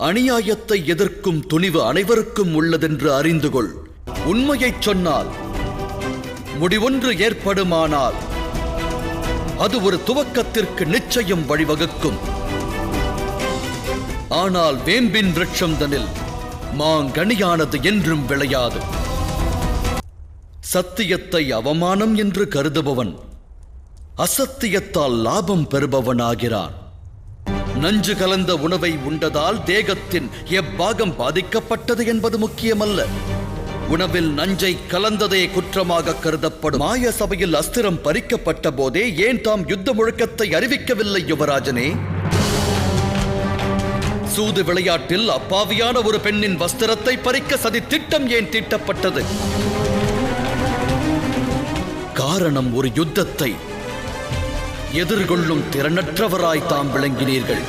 அநியாயத்தை எதிர்க்கும் துணிவு அனைவருக்கும் உள்ளதென்று அறிந்து கொள். உண்மையைச் சொன்னால் முடிவொன்று ஏற்படுமானால் அது ஒரு துவக்கத்திற்கு நிச்சயம் வழிவகுக்கும். ஆனால் வேம்பின் விருட்சம் தனில் மாங்கனியானது என்றும் விளையாது. சத்தியத்தை அவமானம் என்று கருதுபவன் அசத்தியத்தால் லாபம் பெறுபவனாகிறான். நஞ்சு கலந்த உணவை உண்டதால் தேகத்தின் எப்பாகம் பாதிக்கப்பட்டது என்பது முக்கியமல்ல. உணவில் நஞ்சை கலந்ததே குற்றமாக கருதப்படும். மாய சபையில் அஸ்திரம் பறிக்கப்பட்ட போதே ஏன் தாம் யுத்த முழக்கத்தை அறிவிக்கவில்லை யுவராஜனே? சூது விளையாட்டில் அப்பாவியான ஒரு பெண்ணின் வஸ்திரத்தை பறிக்க சதி திட்டம் ஏன் தீட்டப்பட்டது? காரணம், ஒரு யுத்தத்தை எதிர்கொள்ளும் திறனற்றவராய் தாம் விளங்கினீர்கள்.